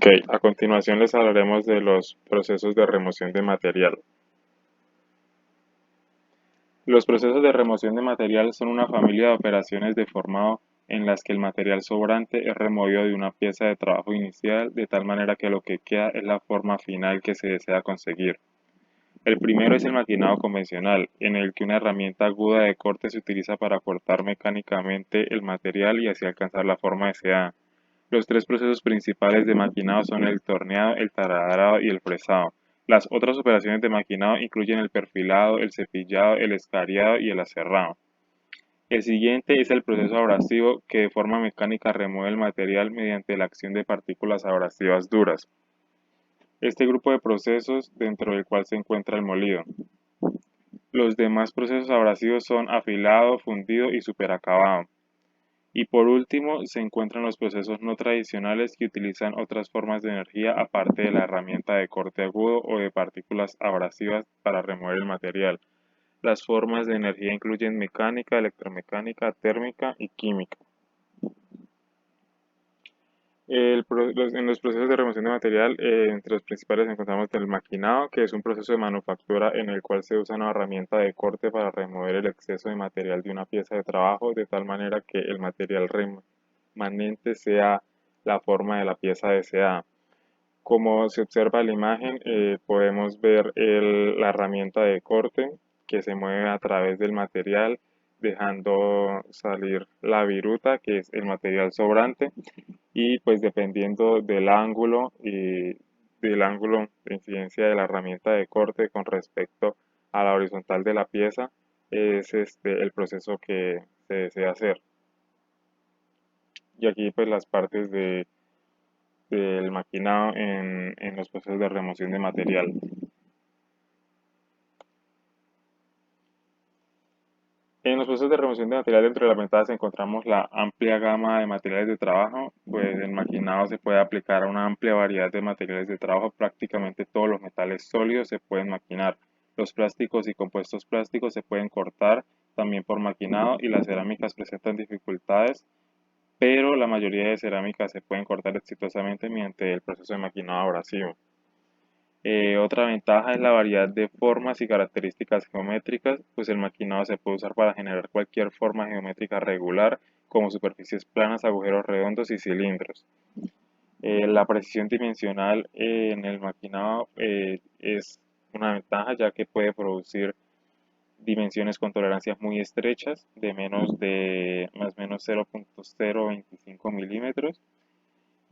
Ok, a continuación les hablaremos de los procesos de remoción de material. Los procesos de remoción de material son una familia de operaciones de formado en las que el material sobrante es removido de una pieza de trabajo inicial de tal manera que lo que queda es la forma final que se desea conseguir. El primero es el maquinado convencional, en el que una herramienta aguda de corte se utiliza para cortar mecánicamente el material y así alcanzar la forma deseada. Los tres procesos principales de maquinado son el torneado, el taladrado y el fresado. Las otras operaciones de maquinado incluyen el perfilado, el cepillado, el escariado y el aserrado. El siguiente es el proceso abrasivo, que de forma mecánica remueve el material mediante la acción de partículas abrasivas duras. Este grupo de procesos dentro del cual se encuentra el molido. Los demás procesos abrasivos son afilado, fundido y superacabado. Y por último, se encuentran los procesos no tradicionales que utilizan otras formas de energía aparte de la herramienta de corte agudo o de partículas abrasivas para remover el material. Las formas de energía incluyen mecánica, electromecánica, térmica y química. En los procesos de remoción de material, entre los principales encontramos el maquinado, que es un proceso de manufactura en el cual se usa una herramienta de corte para remover el exceso de material de una pieza de trabajo de tal manera que el material remanente sea la forma de la pieza deseada. Como se observa en la imagen, podemos ver la herramienta de corte que se mueve a través del material, dejando salir la viruta, que es el material sobrante, y pues dependiendo del ángulo de incidencia de la herramienta de corte con respecto a la horizontal de la pieza, es el proceso que se desea hacer. Y aquí pues las partes del maquinado en los procesos de remoción de material. En los procesos de remoción de material dentro de las ventajas encontramos la amplia gama de materiales de trabajo, pues el maquinado se puede aplicar a una amplia variedad de materiales de trabajo, prácticamente todos los metales sólidos se pueden maquinar, los plásticos y compuestos plásticos se pueden cortar también por maquinado y las cerámicas presentan dificultades, pero la mayoría de cerámicas se pueden cortar exitosamente mediante el proceso de maquinado abrasivo. Otra ventaja es la variedad de formas y características geométricas, pues el maquinado se puede usar para generar cualquier forma geométrica regular, como superficies planas, agujeros redondos y cilindros. La precisión dimensional en el maquinado es una ventaja, ya que puede producir dimensiones con tolerancias muy estrechas, de menos de más o menos 0.025 milímetros,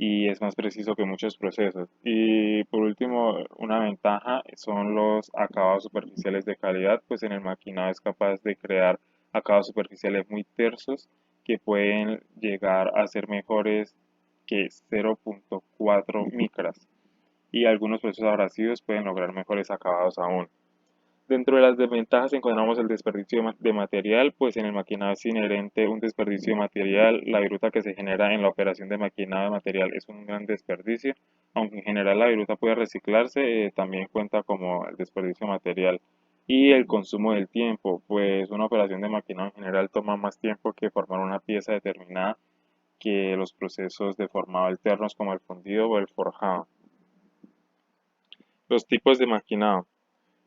y es más preciso que muchos procesos. Y por último, una ventaja son los acabados superficiales de calidad, pues en el maquinado es capaz de crear acabados superficiales muy tersos que pueden llegar a ser mejores que 0.4 micras, y algunos procesos abrasivos pueden lograr mejores acabados aún. Dentro de las desventajas encontramos el desperdicio de material, pues en el maquinado es inherente un desperdicio de material. La viruta que se genera en la operación de maquinado de material es un gran desperdicio, aunque en general la viruta puede reciclarse, también cuenta como el desperdicio de material. Y el consumo del tiempo, pues una operación de maquinado en general toma más tiempo que formar una pieza determinada que los procesos de formado alternos como el fundido o el forjado. Los tipos de maquinado.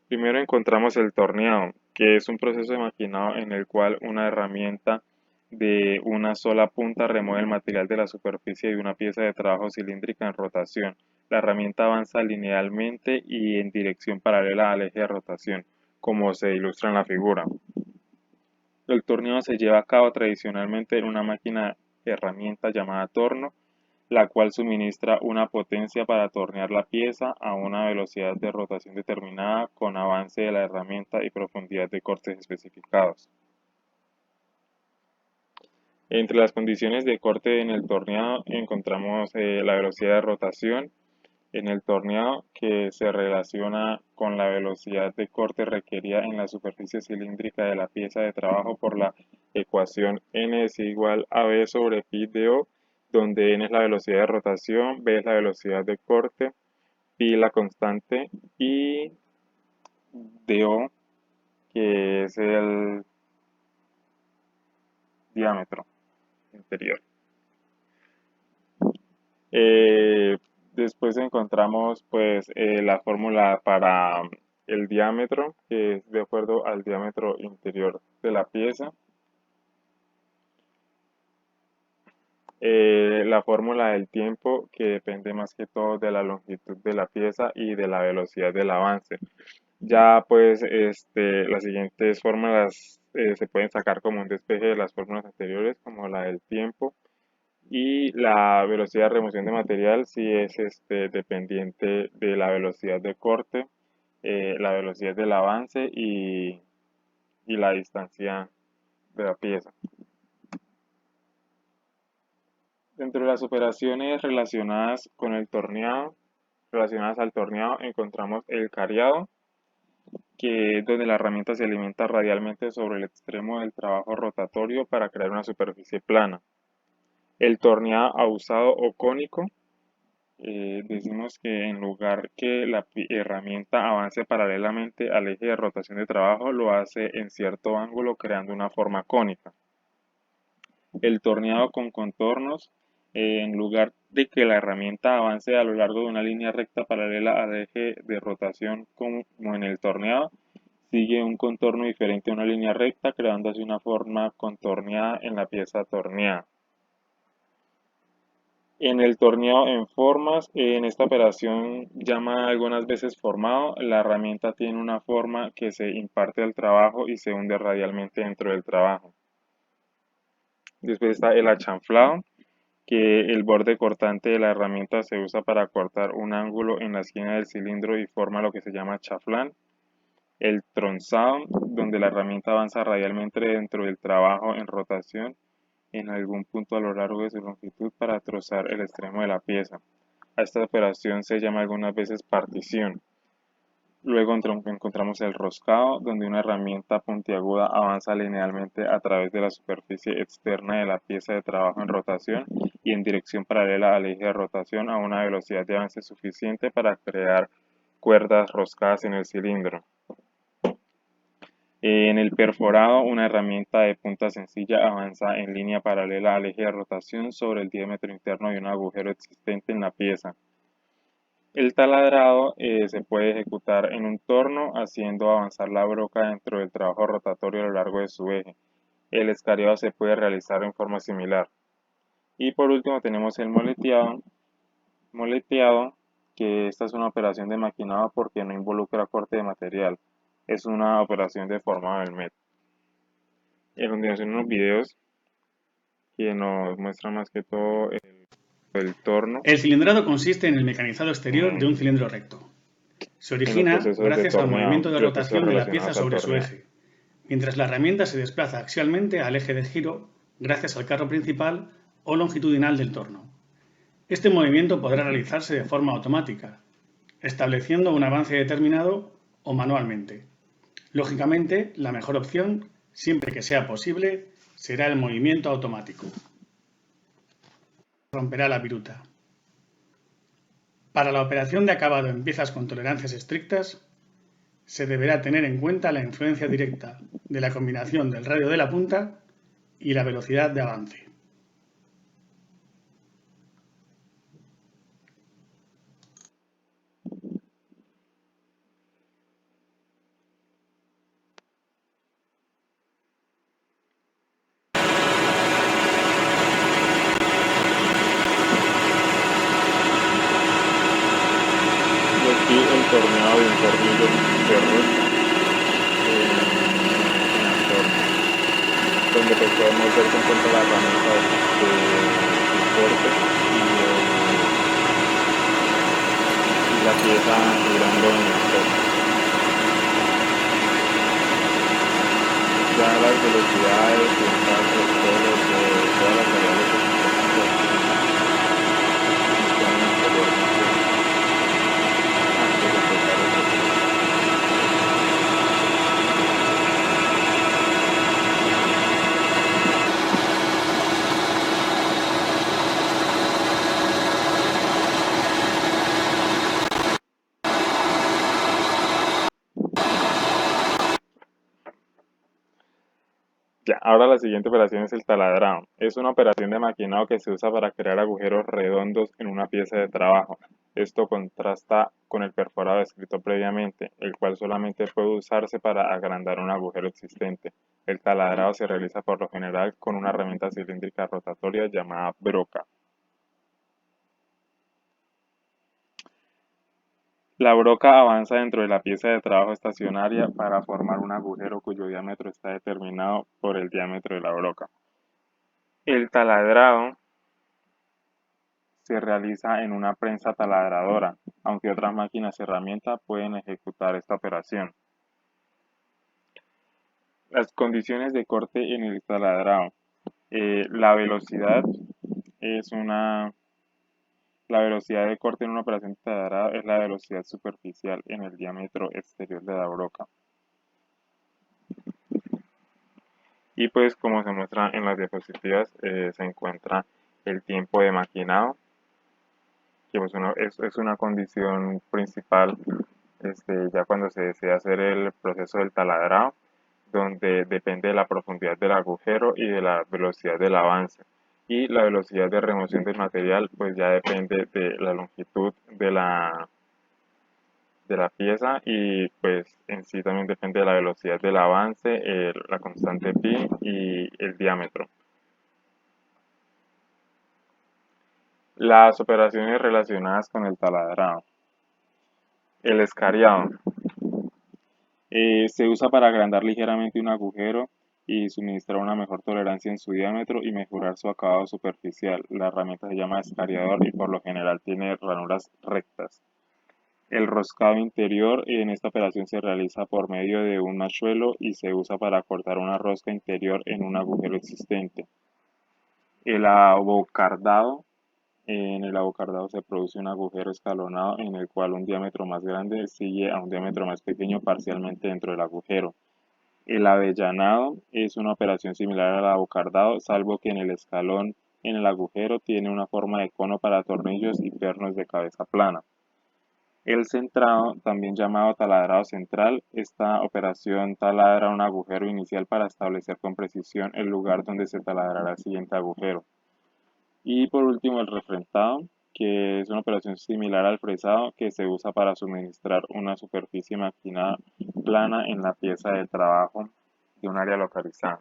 Primero encontramos el torneado, que es un proceso de maquinado en el cual una herramienta de una sola punta remueve el material de la superficie de una pieza de trabajo cilíndrica en rotación. La herramienta avanza linealmente y en dirección paralela al eje de rotación, como se ilustra en la figura. El torneo se lleva a cabo tradicionalmente en una máquina herramienta llamada torno, la cual suministra una potencia para tornear la pieza a una velocidad de rotación determinada con avance de la herramienta y profundidad de cortes especificados. Entre las condiciones de corte en el torneado encontramos la velocidad de rotación en el torneado, que se relaciona con la velocidad de corte requerida en la superficie cilíndrica de la pieza de trabajo por la ecuación n es igual a b sobre pi de o, donde n es la velocidad de rotación, b es la velocidad de corte, pi la constante y do, que es el diámetro interior. Eh, Después encontramos pues la fórmula para el diámetro, que es de acuerdo al diámetro interior de la pieza. La fórmula del tiempo, que depende más que todo de la longitud de la pieza y de la velocidad del avance. Ya pues las siguientes fórmulas se pueden sacar como un despeje de las fórmulas anteriores, como la del tiempo, y la velocidad de remoción de material si es dependiente de la velocidad de corte, la velocidad del avance y la distancia de la pieza. Dentro de las operaciones relacionadas al torneado, encontramos el cariado, que es donde la herramienta se alimenta radialmente sobre el extremo del trabajo rotatorio para crear una superficie plana. El torneado ausado o cónico, decimos que en lugar que la herramienta avance paralelamente al eje de rotación de trabajo, lo hace en cierto ángulo creando una forma cónica. El torneado con contornos, en lugar de que la herramienta avance a lo largo de una línea recta paralela al eje de rotación como en el torneado, sigue un contorno diferente a una línea recta, creando así una forma contorneada en la pieza torneada. En el torneado en formas, en esta operación llama algunas veces formado, la herramienta tiene una forma que se imparte al trabajo y se hunde radialmente dentro del trabajo. Después está el achanflado, que el borde cortante de la herramienta se usa para cortar un ángulo en la esquina del cilindro y forma lo que se llama chaflán. El tronzado, donde la herramienta avanza radialmente dentro del trabajo en rotación en algún punto a lo largo de su longitud para trozar el extremo de la pieza. A esta operación se llama algunas veces partición. Luego encontramos el roscado, donde una herramienta puntiaguda avanza linealmente a través de la superficie externa de la pieza de trabajo en rotación y en dirección paralela al eje de rotación a una velocidad de avance suficiente para crear cuerdas roscadas en el cilindro. En el perforado, una herramienta de punta sencilla avanza en línea paralela al eje de rotación sobre el diámetro interno de un agujero existente en la pieza. El taladrado se puede ejecutar en un torno haciendo avanzar la broca dentro del trabajo rotatorio a lo largo de su eje. El escariado se puede realizar en forma similar. Y por último tenemos el moleteado, que esta es una operación de maquinado porque no involucra corte de material. Es una operación de formado del método. En continuación unos videos que nos muestran más que todo el torno El cilindrado consiste en el mecanizado exterior de un en, cilindro recto. Se en los origina procesos de gracias al torneado movimiento de y los procesos rotación de la pieza relacionados al sobre su torneado. eje, mientras la herramienta se desplaza axialmente al eje de giro gracias al carro principal o longitudinal del torno. Este movimiento podrá realizarse de forma automática, estableciendo un avance determinado o manualmente. Lógicamente, la mejor opción, siempre que sea posible, será el movimiento automático. Romperá la viruta. Para la operación de acabado en piezas con tolerancias estrictas, se deberá tener en cuenta la influencia directa de la combinación del radio de la punta y la velocidad de avance. Y aquí el torneado de un tornillo cerro en el torno, donde pues podemos ver que encuentra la herramienta de corte y la pieza girando en el torno. Ya las velocidades y todas las variables que se mencionan anteriormente antes de empezar el proceso. Ya, ahora la siguiente operación es el taladrado. Es una operación de maquinado que se usa para crear agujeros redondos en una pieza de trabajo. Esto contrasta con el perforado descrito previamente, el cual solamente puede usarse para agrandar un agujero existente. El taladrado se realiza por lo general con una herramienta cilíndrica rotatoria llamada broca. La broca avanza dentro de la pieza de trabajo estacionaria para formar un agujero cuyo diámetro está determinado por el diámetro de la broca. El taladrado se realiza en una prensa taladradora, aunque otras máquinas herramientas pueden ejecutar esta operación. Las condiciones de corte en el taladrado. La velocidad es una La velocidad de corte en una operación de taladrado es la velocidad superficial en el diámetro exterior de la broca. Y pues como se muestra en las diapositivas, se encuentra el tiempo de maquinado, que pues es una condición principal ya cuando se desea hacer el proceso del taladrado, donde depende de la profundidad del agujero y de la velocidad del avance. Y la velocidad de remoción del material pues ya depende de la longitud de la pieza y pues en sí también depende de la velocidad del avance, la constante pi y el diámetro. Las operaciones relacionadas con el taladrado. El escariado. Se usa para agrandar ligeramente un agujero y suministrar una mejor tolerancia en su diámetro y mejorar su acabado superficial. La herramienta se llama escariador y por lo general tiene ranuras rectas. El roscado interior en esta operación se realiza por medio de un machuelo y se usa para cortar una rosca interior en un agujero existente. El abocardado. En el abocardado se produce un agujero escalonado en el cual un diámetro más grande sigue a un diámetro más pequeño parcialmente dentro del agujero. El avellanado es una operación similar al abocardado, salvo que en el escalón en el agujero tiene una forma de cono para tornillos y pernos de cabeza plana. El centrado, también llamado taladrado central, esta operación taladra un agujero inicial para establecer con precisión el lugar donde se taladrará el siguiente agujero. Y por último el refrentado, que es una operación similar al fresado que se usa para suministrar una superficie maquinada plana en la pieza de trabajo de un área localizada.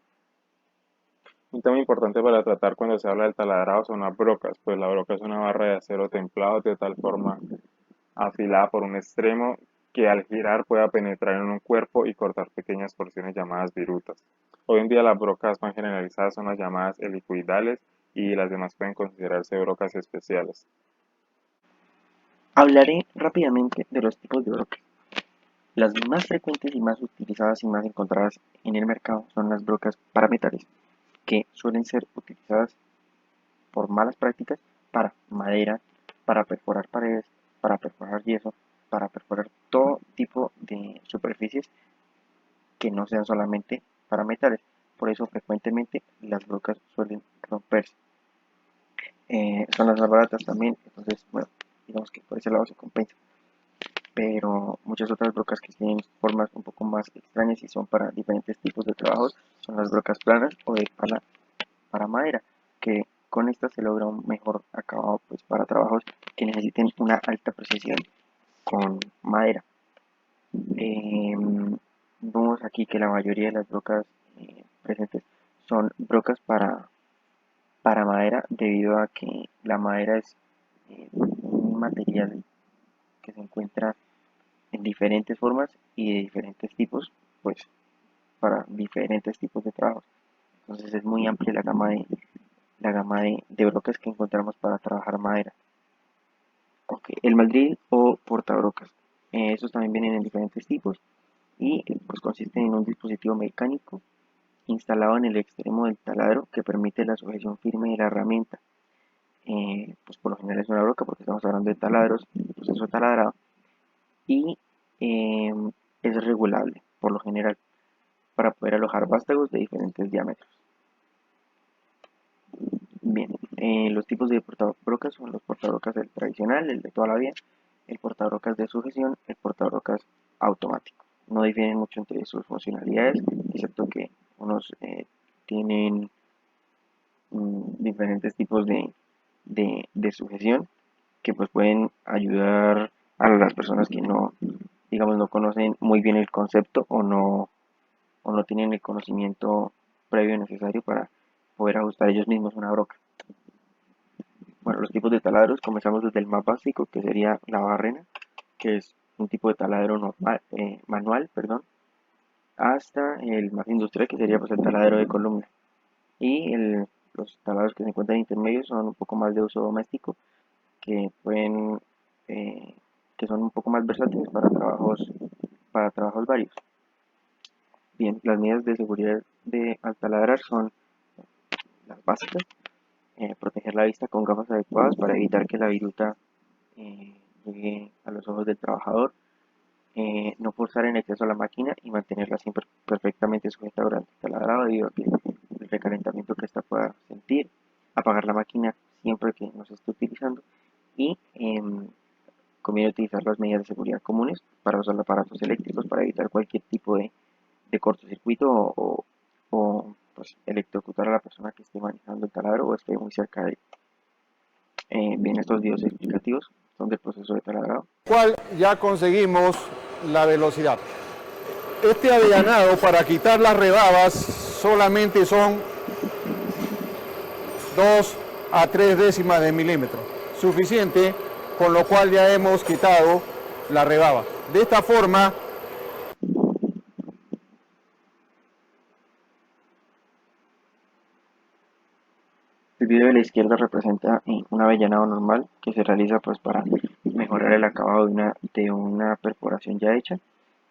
Un tema importante para tratar cuando se habla del taladrado son las brocas, pues la broca es una barra de acero templado de tal forma afilada por un extremo que al girar pueda penetrar en un cuerpo y cortar pequeñas porciones llamadas virutas. Hoy en día las brocas más generalizadas son las llamadas helicoidales y las demás pueden considerarse brocas especiales. Hablaré rápidamente de los tipos de brocas. Las más frecuentes y más utilizadas y más encontradas en el mercado son las brocas para metales, que suelen ser utilizadas por malas prácticas para madera, para perforar paredes, para perforar yeso, para perforar todo tipo de superficies que no sean solamente para metales. Por eso frecuentemente las brocas suelen romperse. Son las más baratas también, entonces bueno, digamos que por ese lado se compensa. Pero muchas otras brocas que tienen formas un poco más extrañas y son para diferentes tipos de trabajos son las brocas planas o de pala para madera, que con estas se logra un mejor acabado pues para trabajos que necesiten una alta precisión con madera. Eh, Vemos aquí que la mayoría de las brocas presentes son brocas para madera debido a que la madera es un material que se encuentra en diferentes formas y de diferentes tipos, pues para diferentes tipos de trabajos. Entonces es muy amplia la gama de brocas que encontramos para trabajar madera. Okay. El mandril o portabrocas. Estos también vienen en diferentes tipos y pues consisten en un dispositivo mecánico instalado en el extremo del taladro que permite la sujeción firme de la herramienta. Pues por lo general es una broca porque estamos hablando de taladros, el proceso de taladrado, y eh, es regulable por lo general para poder alojar vástagos de diferentes diámetros. Bien, los tipos de portabrocas son los portabrocas del tradicional, el de toda la vida, el portabrocas de sujeción, el portabrocas automático. No difieren mucho entre sus funcionalidades, excepto que unos tienen diferentes tipos de sujeción que pues pueden ayudar a las personas que no, digamos, no conocen muy bien el concepto o no tienen el conocimiento previo necesario para poder ajustar ellos mismos una broca. Bueno, los tipos de taladros comenzamos desde el más básico, que sería la barrena, que es un tipo de taladro normal, manual, perdón, hasta el más industrial, que sería pues el taladro de columna. Y los taladros que se encuentran intermedios son un poco más de uso doméstico, que pueden, eh, que son un poco más versátiles para trabajos varios. Bien, las medidas de seguridad al taladrar son las básicas: proteger la vista con gafas adecuadas para evitar que la viruta eh, llegue a los ojos del trabajador, no forzar en exceso la máquina y mantenerla siempre perfectamente sujeta durante el taladrado debido a que el recalentamiento que ésta pueda sentir, apagar la máquina siempre que no se esté utilizando y conviene utilizar las medidas de seguridad comunes para usar aparatos eléctricos para evitar cualquier tipo de cortocircuito pues, electrocutar a la persona que esté manejando el taladro o esté muy cerca de él. Bien, estos videos explicativos son del proceso de taladrado. Cual ya conseguimos la velocidad. Este avellanado para quitar las rebabas solamente son 2 a 3 décimas de milímetro, suficiente, con lo cual ya hemos quitado la rebaba. De esta forma, El video de la izquierda representa un avellanado normal que se realiza pues para mejorar el acabado de una perforación ya hecha,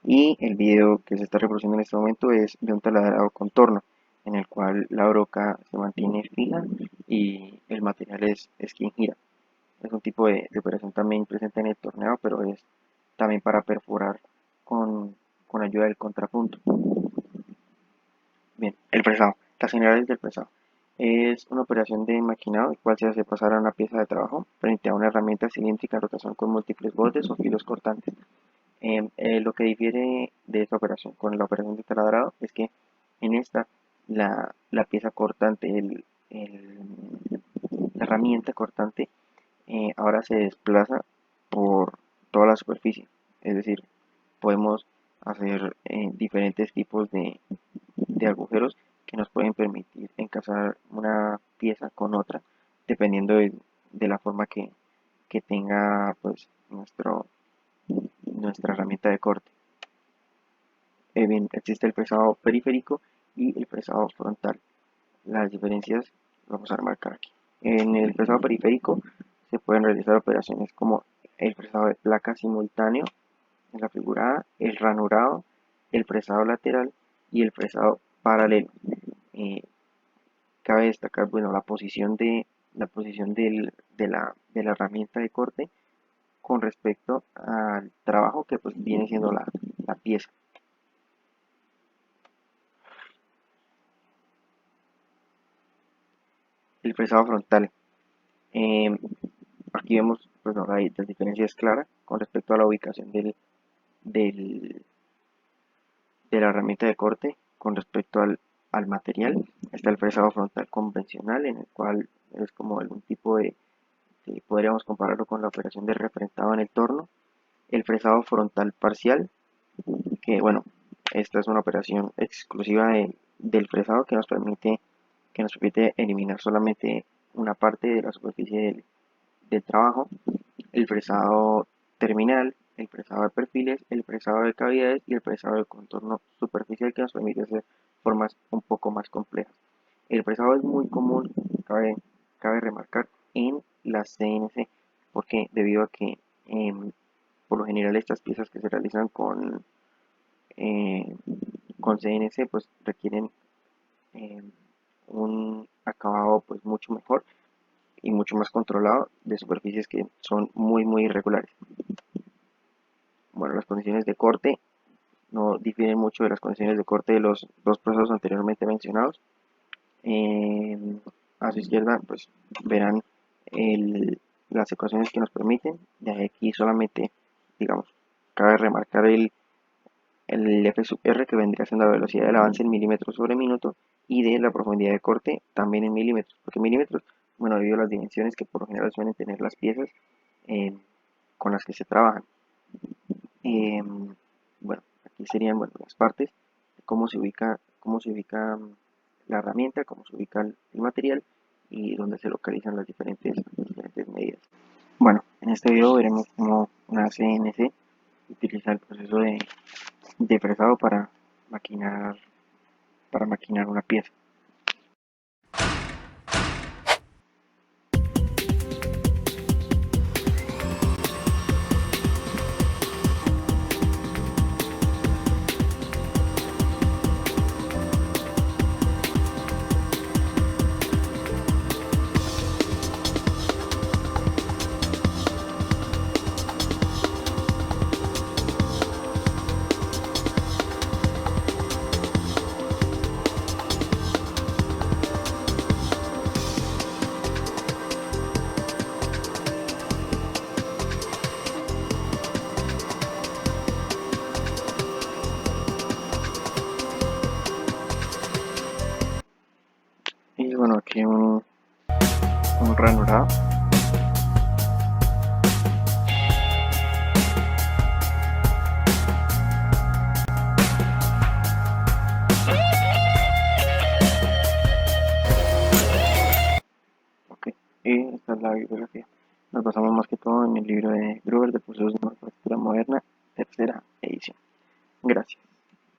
y el video que se está reproduciendo en este momento es de un taladrado contorno en el cual la broca se mantiene fija y el material es quien gira. Es un tipo de operación también presente en el torneo, pero es también para perforar con ayuda del contrapunto. Bien, el fresado. Las generales del fresado. Es una operación de maquinado, el cual se hace pasar a una pieza de trabajo frente a una herramienta cilíndrica en rotación con múltiples bordes o filos cortantes. Lo que difiere de esta operación con la operación de taladrado es que en esta la pieza cortante, la herramienta cortante, ahora se desplaza por toda la superficie. Es decir, podemos hacer diferentes tipos de agujeros que nos pueden permitir encajar una pieza con otra, dependiendo de la forma que tenga pues nuestra herramienta de corte. Bien, existe el fresado periférico y el fresado frontal. Las diferencias vamos a remarcar aquí. En el fresado periférico se pueden realizar operaciones como el fresado de placa simultáneo en la figura A, el ranurado, el fresado lateral y el fresado paralelo. Eh, Cabe destacar, bueno, la posición de la herramienta de corte con respecto al trabajo que pues viene siendo la pieza. El fresado frontal. Eh, Aquí vemos, pues no, la diferencia es clara con respecto a la ubicación del, de la herramienta de corte con respecto al material. Está el fresado frontal convencional, en el cual es como algún tipo podríamos compararlo con la operación de refrentado en el torno. El fresado frontal parcial, que bueno, esta es una operación exclusiva del fresado que nos permite eliminar solamente una parte de la superficie del trabajo. El fresado terminal, el fresado de perfiles, el fresado de cavidades y el fresado de contorno superficial, que nos permite hacer formas un poco más complejas. El fresado es muy común, cabe remarcar, en las CNC, porque debido a que por lo general estas piezas que se realizan eh, con CNC pues requieren eh, un acabado pues mucho mejor y mucho más controlado de superficies que son muy irregulares. Bueno, las condiciones de corte no difieren mucho de las condiciones de corte de los dos procesos anteriormente mencionados. A su izquierda pues verán las ecuaciones que nos permiten. De aquí solamente, digamos, cabe remarcar el F sub R, que vendría siendo la velocidad del avance en milímetros sobre minuto, y de la profundidad de corte también en milímetros, porque milímetros, bueno, debido a las dimensiones que por lo general suelen tener las piezas, eh, con las que se trabajan. Bueno, aquí serían bueno, las partes de cómo se ubica la herramienta, cómo se ubica el material y dónde se localizan las diferentes medidas. Bueno, en este video veremos cómo una CNC utiliza el proceso de fresado para maquinar una pieza. Y bueno, aquí un ranurado. Ok, y esta es la bibliografía. Nos basamos más que todo en el libro de Gruber de Procesos de Manufactura Moderna, tercera edición. Gracias.